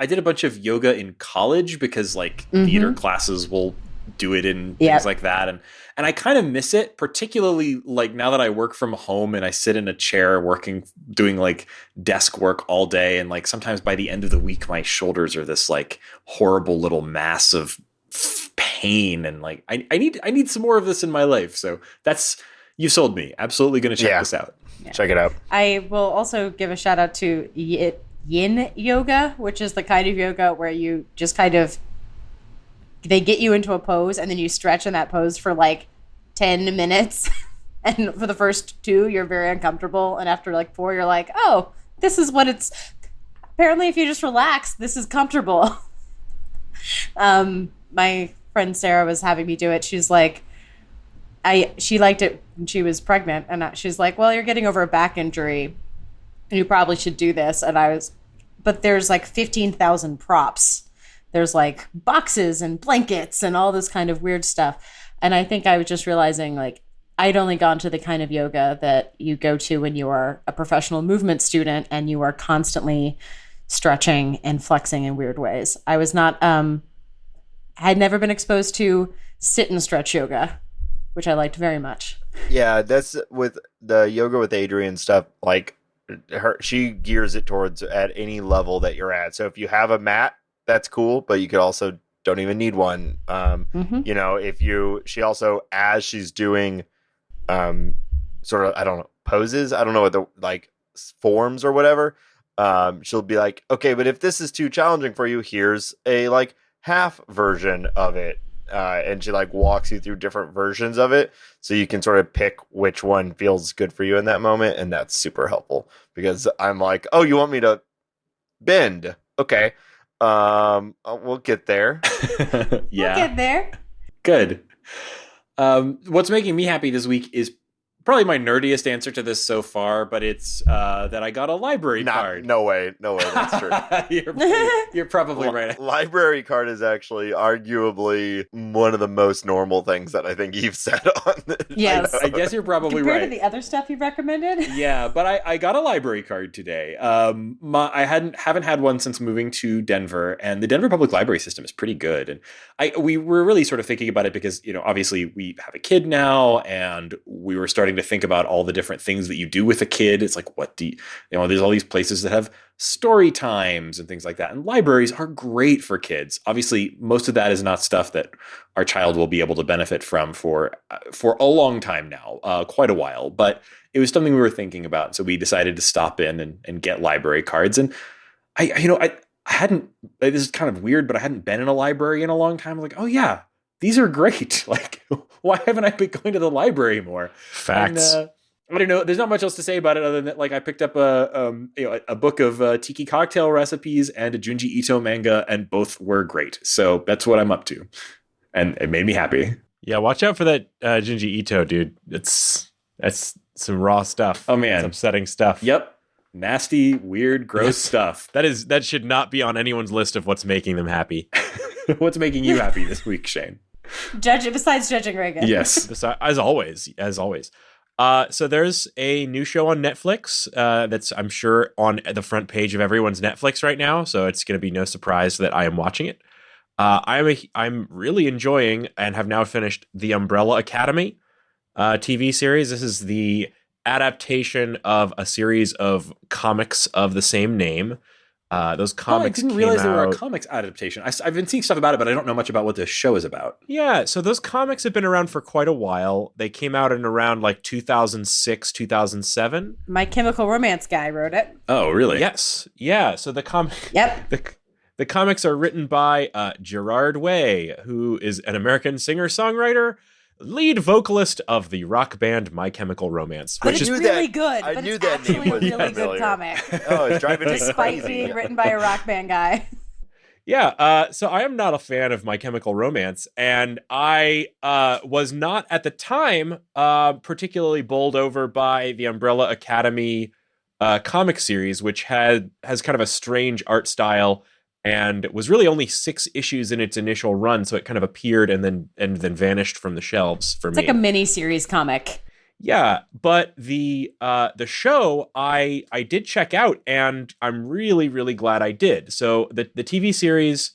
did a bunch of yoga in college because theater classes will do it in Yep. things like that. And I kind of miss it, particularly like now that I work from home and I sit in a chair doing like desk work all day. And like sometimes by the end of the week, my shoulders are this like horrible little mass of pain. And like, I need some more of this in my life. So you sold me. Absolutely going to check this out. Check it out. I will also give a shout out to yin yoga, which is the kind of yoga where you just kind of, they get you into a pose and then you stretch in that pose for like 10 minutes. And for the first 2, you're very uncomfortable. And after like 4, you're like, oh, this is what it's, apparently if you just relax, this is comfortable. My friend Sarah was having me do it. She's like, she liked it when she was pregnant. And she's like, well, you're getting over a back injury and you probably should do this. And but there's like 15,000 props. There's like boxes and blankets and all this kind of weird stuff. And I think I was just realizing like I'd only gone to the kind of yoga that you go to when you are a professional movement student and you are constantly stretching and flexing in weird ways. I was not, had never been exposed to sit and stretch yoga, which I liked very much. Yeah, that's with the yoga with Adriene stuff. Like she gears it towards at any level that you're at. So if you have a mat, that's cool, but you could also don't even need one. You know, she also, as she's doing, sort of, I don't know, poses, I don't know what the like forms or whatever. She'll be like, okay, but if this is too challenging for you, here's a like half version of it. And she like walks you through different versions of it. So you can sort of pick which one feels good for you in that moment. And that's super helpful because I'm like, oh, you want me to bend? Okay. We'll get there. Yeah. We'll get there. Good. What's making me happy this week is probably my nerdiest answer to this so far, but it's that I got a library card. No way, that's true. You're probably right. Library card is actually arguably one of the most normal things that I think you've said on this. Yes. I guess you're probably Compared right. to the other stuff you recommended. Yeah, but I got a library card today. I haven't had one since moving to Denver, and the Denver Public Library system is pretty good. And we were really sort of thinking about it because, you know, obviously we have a kid now, and we were starting to think about all the different things that you do with a kid. It's like, there's all these places that have story times and things like that. And libraries are great for kids. Obviously, most of that is not stuff that our child will be able to benefit from for a long time now, quite a while. But it was something we were thinking about. So we decided to stop in and get library cards. And I hadn't, this is kind of weird, but I hadn't been in a library in a long time. I was like, oh yeah, these are great. Like, why haven't I been going to the library more? Facts. And, I don't know. There's not much else to say about it other than that, like, I picked up a book of tiki cocktail recipes and a Junji Ito manga, and both were great. So that's what I'm up to, and it made me happy. Yeah, watch out for that Junji Ito, dude. That's some raw stuff. Oh man, it's upsetting stuff. Yep, nasty, weird, gross stuff. That should not be on anyone's list of what's making them happy. What's making you happy this week, Shane? Besides judging Raygan. Yes, as always. So there's a new show on Netflix that's, I'm sure, on the front page of everyone's Netflix right now. So it's going to be no surprise that I am watching it. I'm really enjoying and have now finished The Umbrella Academy TV series. This is the adaptation of a series of comics of the same name. Those comics. I didn't realize they were a comics adaptation. I've been seeing stuff about it, but I don't know much about what this show is about. Yeah, so those comics have been around for quite a while. They came out in around like 2006, 2007. My Chemical Romance guy wrote it. Oh, really? Yes. Yeah. So the Yep. The comics are written by Gerard Way, who is an American singer-songwriter, lead vocalist of the rock band My Chemical Romance, But which it's is really good. I But knew it's that name actually a was really familiar. good comic. Oh, it's driving me Despite crazy. being written by a rock band guy. Yeah, so I am not a fan of My Chemical Romance, and I was not at the time particularly bowled over by the Umbrella Academy comic series, which has kind of a strange art style and was really only 6 issues in its initial run, so it kind of appeared and then vanished from the shelves for It's me. like a mini-series comic. Yeah, but the show I did check out, and I'm really, really glad I did. So the TV series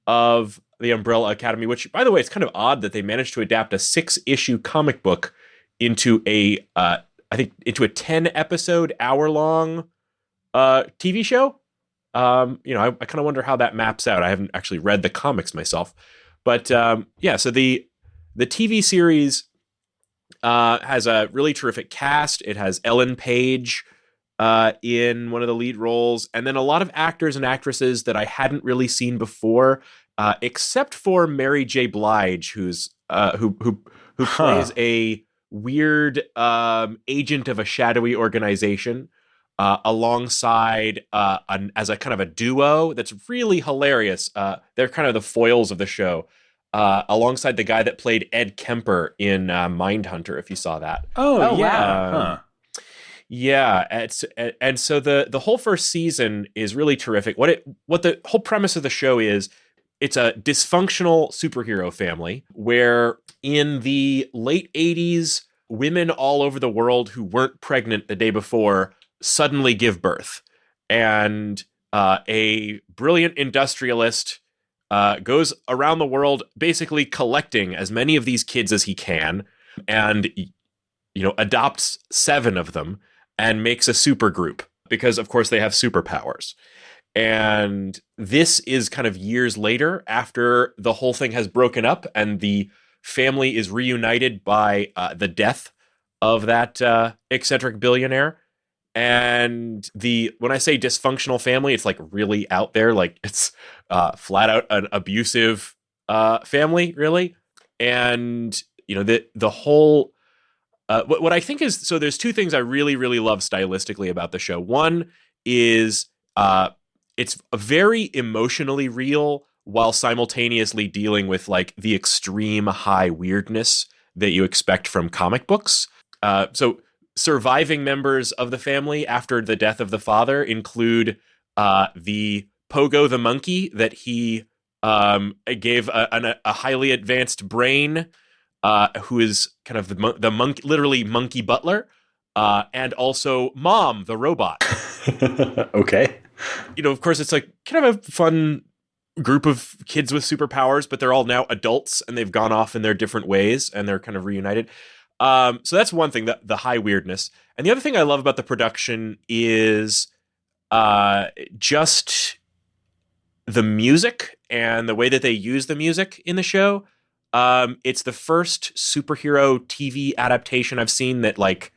of the Umbrella Academy, which, by the way, it's kind of odd that they managed to adapt a 6-issue comic book into I think into a 10-episode, hour-long TV show. I kind of wonder how that maps out. I haven't actually read the comics myself, but so the TV series has a really terrific cast. It has Ellen Page in one of the lead roles, and then a lot of actors and actresses that I hadn't really seen before, except for Mary J. Blige, who's who plays a weird agent of a shadowy organization, alongside as a kind of a duo that's really hilarious. They're kind of the foils of the show, alongside the guy that played Ed Kemper in Mindhunter, if you saw that. Oh yeah. Yeah, and so the whole first season is really terrific. What the whole premise of the show is, it's a dysfunctional superhero family where in the late 80s, women all over the world who weren't pregnant the day before suddenly give birth. And a brilliant industrialist goes around the world basically collecting as many of these kids as he can, and adopts 7 of them and makes a super group because, of course, they have superpowers. And this is kind of years later, after the whole thing has broken up and the family is reunited by the death of that eccentric billionaire. And when I say dysfunctional family, it's like really out there, like it's flat out an abusive family, really. And the whole what I think is, so there's 2 things I really, really love stylistically about the show. One is it's very emotionally real while simultaneously dealing with like the extreme high weirdness that you expect from comic books. So surviving members of the family after the death of the father include the Pogo the monkey that he gave a highly advanced brain, who is kind of the monkey, literally monkey butler, and also Mom the robot. Okay. Of course, it's like kind of a fun group of kids with superpowers, but they're all now adults and they've gone off in their different ways and they're kind of reunited. So that's one thing, the high weirdness. And the other thing I love about the production is just the music and the way that they use the music in the show. It's the first superhero TV adaptation I've seen that like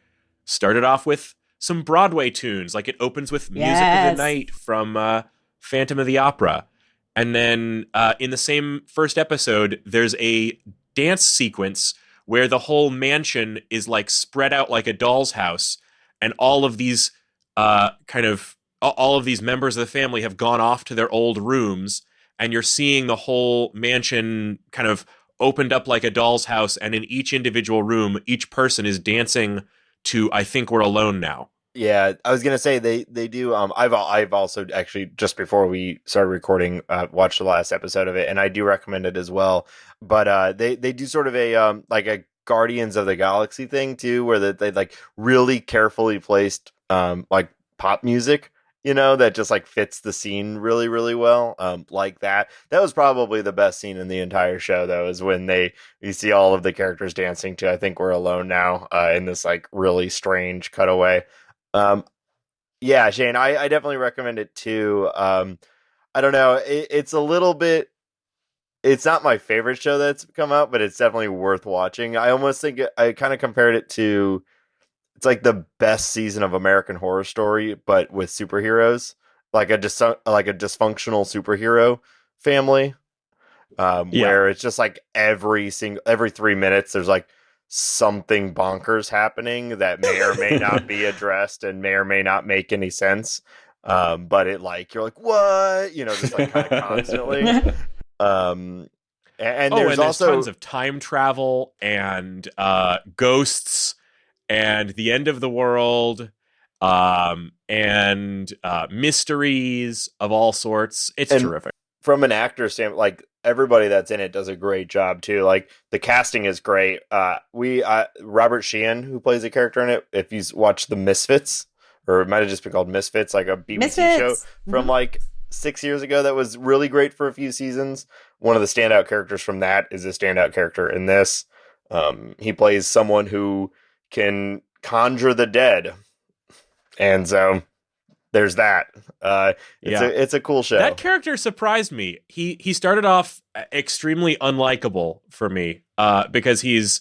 started off with some Broadway tunes. Like it opens with Music of the Night from Phantom of the Opera. And then in the same first episode, there's a dance sequence where the whole mansion is like spread out like a doll's house, and all of these all of these members of the family have gone off to their old rooms, and you're seeing the whole mansion kind of opened up like a doll's house, and in each individual room, each person is dancing to I Think We're Alone Now. Yeah, I was gonna say they do. I've also actually, just before we started recording, watched the last episode of it, and I do recommend it as well. But they do sort of a like a Guardians of the Galaxy thing too, where they like really carefully placed like pop music, that just like fits the scene really, really well. Like that was probably the best scene in the entire show, though, is when you see all of the characters dancing to I Think We're Alone Now in this like really strange cutaway. Yeah, Shane, I definitely recommend it too. I don't know. It's a little bit, it's not my favorite show that's come out, but it's definitely worth watching. I almost think I kind of compared it to, it's like the best season of American Horror Story, but with superheroes, like a dysfunctional superhero family, where it's just like every 3 minutes, there's like something bonkers happening that may or may not be addressed and may or may not make any sense. But it like, you're like, what? Just like kind of constantly. And there's also tons of time travel and ghosts and the end of the world, and mysteries of all sorts. It's terrific. From an actor standpoint, like everybody that's in it does a great job too. Like the casting is great. Robert Sheehan, who plays a character in it, if you watch The Misfits, or it might have just been called Misfits, like a BBC show from like 6 years ago that was really great for a few seasons. One of the standout characters from that is a standout character in this. He plays someone who can conjure the dead. And so there's that. It's a cool show. That character surprised me. He started off extremely unlikable for me because he's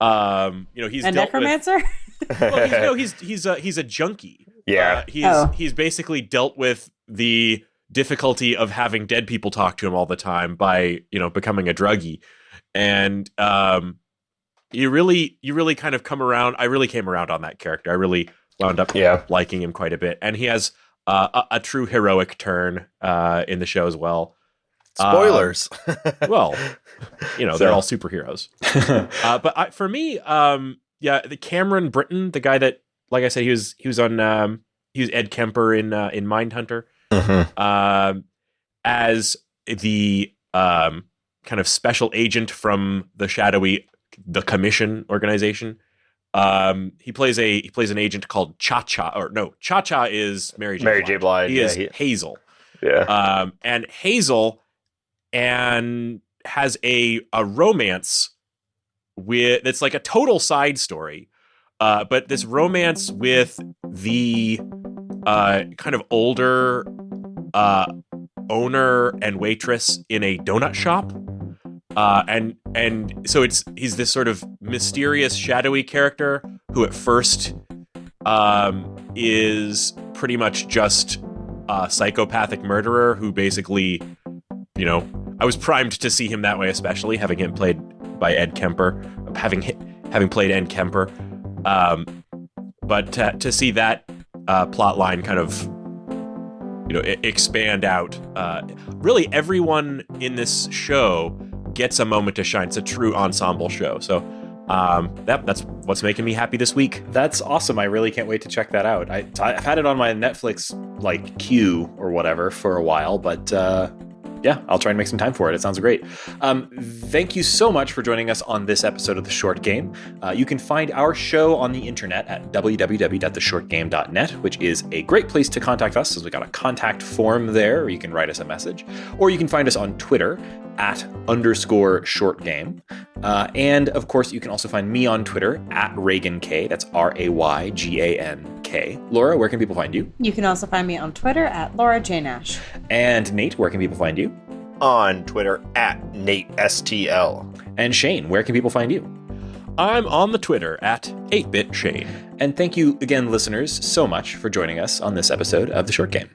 he's a necromancer. He's a junkie. Yeah. He's basically dealt with the difficulty of having dead people talk to him all the time by becoming a druggie, and you really kind of come around. I really came around on that character. I really wound up liking him quite a bit, and he has a true heroic turn in the show as well. Spoilers. Well, they're all superheroes. But for me, the Cameron Britton, the guy that, like I said, he was Ed Kemper in Mindhunter, as the kind of special agent from the Commission organization. He plays an agent called Cha-Cha. Cha-Cha is Mary J. Blige. He is Hazel. Yeah. And Hazel has a romance with, it's like a total side story. But this romance with the kind of older owner and waitress in a donut shop. And so he's this sort of mysterious, shadowy character who at first is pretty much just a psychopathic murderer who basically, I was primed to see him that way, especially having him played by Ed Kemper, having played Ed Kemper. But to see that plot line kind of expand out, really everyone in this show gets a moment to shine. It's a true ensemble show. So that's what's making me happy this week. That's awesome. I really can't wait to check that out. I've had it on my Netflix queue or whatever for a while, but I'll try and make some time for it. It sounds great. Thank you so much for joining us on this episode of The Short Game. You can find our show on the internet at www.theshortgame.net, which is a great place to contact us, as we got a contact form there, or you can write us a message. Or you can find us on Twitter at _shortgame. And of course, you can also find me on Twitter at Raygan K. That's RayGanK. Laura, where can people find you? You can also find me on Twitter at Laura J. Nash. And Nate, where can people find you? On Twitter at NateSTL. And Shane, where can people find you? I'm on the Twitter at 8BitShane. And thank you again, listeners, so much for joining us on this episode of The Short Game.